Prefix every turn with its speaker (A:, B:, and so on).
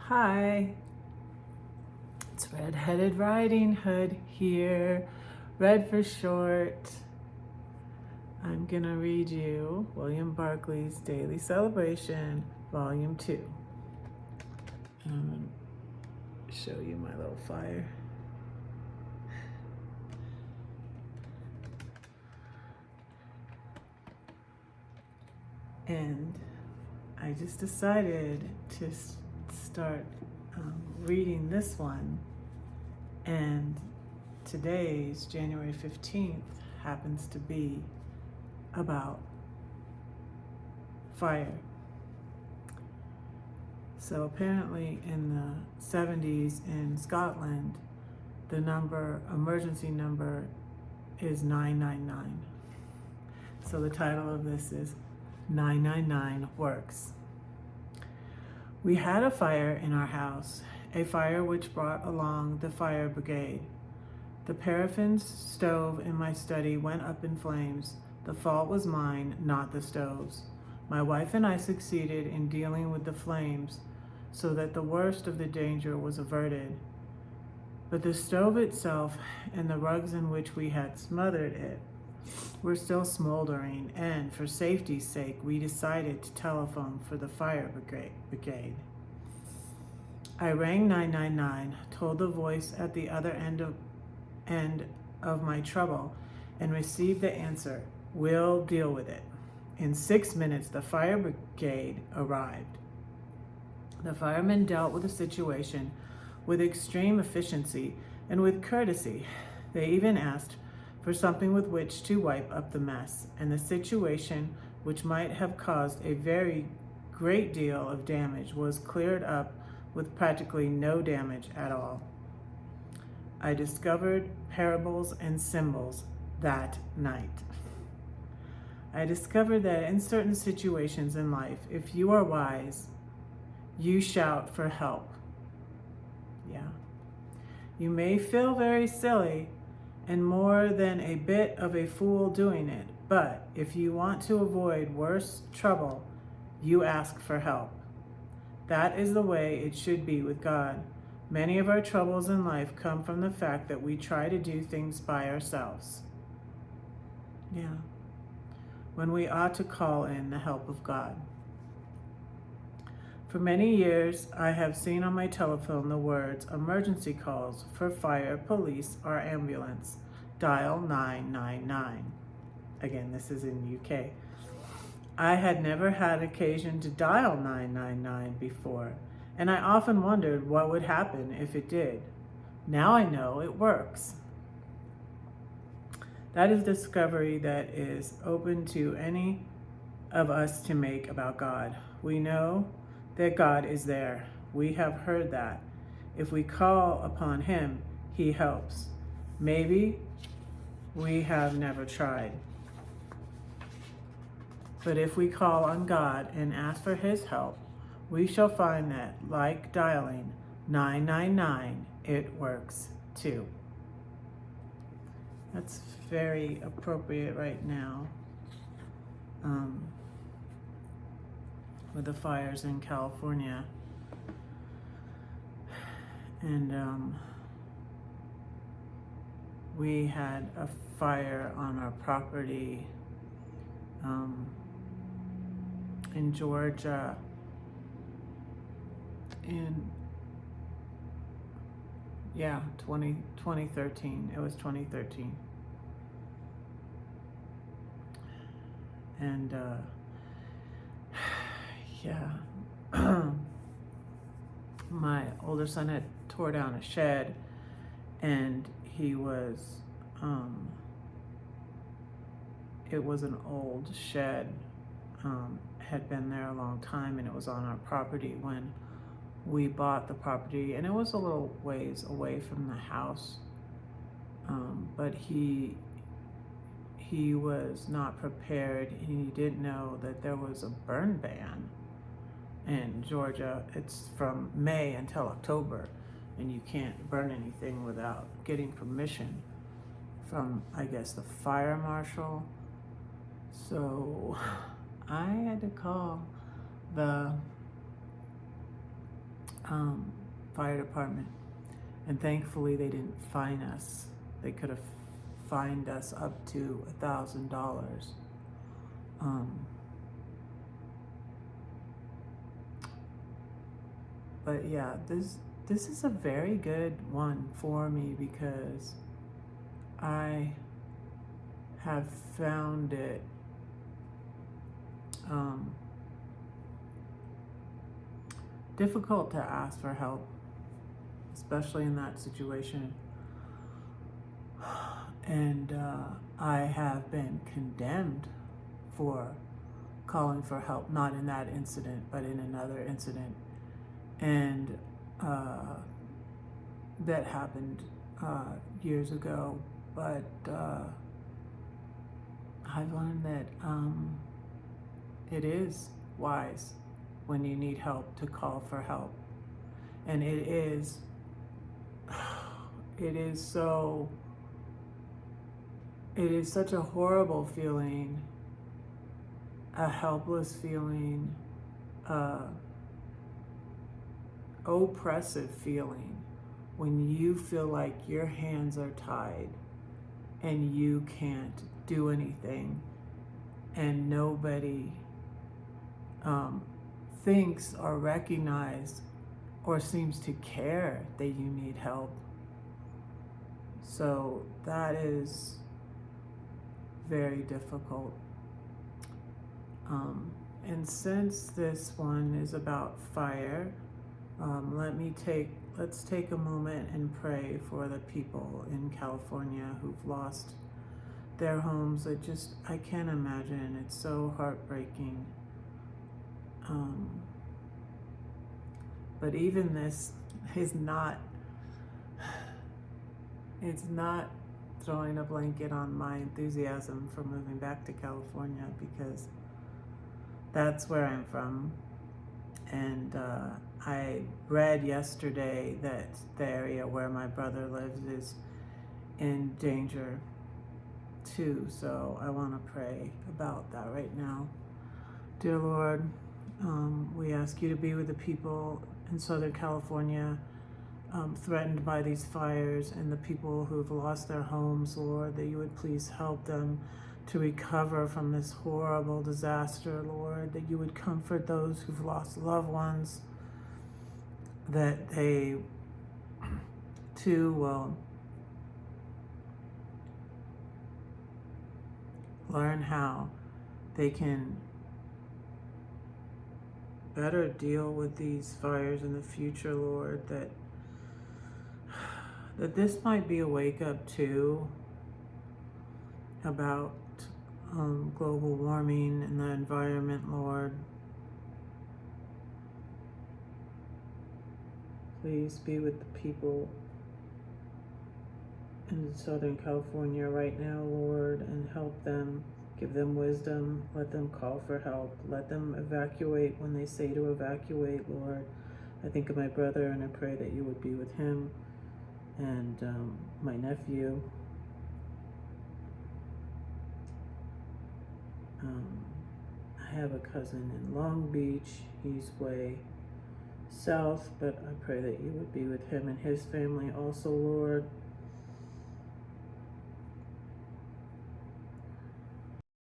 A: Hi, it's Red-Headed Riding Hood here, Red for short. I'm gonna read you William Barclay's Daily Celebration, Volume 2. And I'm gonna show you my little fire. And I just decided to start reading this one, and today's January 15th happens to be about fire. So apparently in the 70s in Scotland, the emergency number is 999. So the title of this is 999 Works. We had a fire in our house, a fire which brought along the fire brigade. The paraffin stove in my study went up in flames. The fault was mine, not the stove's. My wife and I succeeded in dealing with the flames so that the worst of the danger was averted. But the stove itself and the rugs in which we had smothered it were still smoldering, and for safety's sake, we decided to telephone for the fire brigade. I rang 999, told the voice at the other end of my trouble, and received the answer, "We'll deal with it." In 6 minutes, the fire brigade arrived. The firemen dealt with the situation with extreme efficiency and with courtesy. They even asked for something with which to wipe up the mess, and the situation, which might have caused a very great deal of damage, was cleared up with practically no damage at all. I discovered parables and symbols that night. I discovered that in certain situations in life, if you are wise, you shout for help. Yeah. You may feel very silly and more than a bit of a fool doing it, but if you want to avoid worse trouble, you ask for help. That is the way it should be with God. Many of our troubles in life come from the fact that we try to do things by ourselves. Yeah. When we ought to call in the help of God. For many years, I have seen on my telephone the words emergency calls for fire, police, or ambulance. Dial 999. Again, this is in UK. I had never had occasion to dial 999 before, and I often wondered what would happen if it did. Now I know it works. That is a discovery that is open to any of us to make about God. We know that God is there. We have heard that. If we call upon Him, He helps. Maybe we have never tried. But if we call on God and ask for His help, we shall find that, like dialing 999, it works too. That's very appropriate right now with the fires in California. And we had a fire on our property in Georgia in 2013. It was 2013. And my older son had tore down a shed, and he was it was an old shed, had been there a long time, and it was on our property when we bought the property, and it was a little ways away from the house, but he was not prepared. He didn't know that there was a burn ban in Georgia. It's from May until October, and you can't burn anything without getting permission from, I guess, the fire marshal. So I had to call the fire department. And thankfully they didn't fine us. They could have fined us up to $1,000. But yeah, this is a very good one for me because I have found it difficult to ask for help, especially in that situation. And I have been condemned for calling for help, not in that incident, but in another incident. And that happened years ago. But I've learned that it is wise when you need help to call for help. And it is such a horrible feeling, a helpless feeling, oppressive feeling when you feel like your hands are tied and you can't do anything and nobody thinks or recognizes or seems to care that you need help. So that is very difficult. And since this one is about fire, let's take a moment and pray for the people in California who've lost their homes. I can't imagine. It's so heartbreaking. But even this is not, it's not throwing a blanket on my enthusiasm for moving back to California, because that's where I'm from. And I read yesterday that the area where my brother lives is in danger too. So I want to pray about that right now. Dear Lord, we ask you to be with the people in Southern California threatened by these fires, and the people who've lost their homes, Lord, that you would please help them to recover from this horrible disaster, Lord, that you would comfort those who've lost loved ones, that they too will learn how they can better deal with these fires in the future, Lord, that this might be a wake-up too about global warming and the environment, Lord. Please be with the people in Southern California right now, Lord, and help them. Give them wisdom. Let them call for help. Let them evacuate when they say to evacuate, Lord. I think of my brother, and I pray that you would be with him and my nephew. I have a cousin in Long Beach. He's way south, but I pray that you would be with him and his family also, Lord.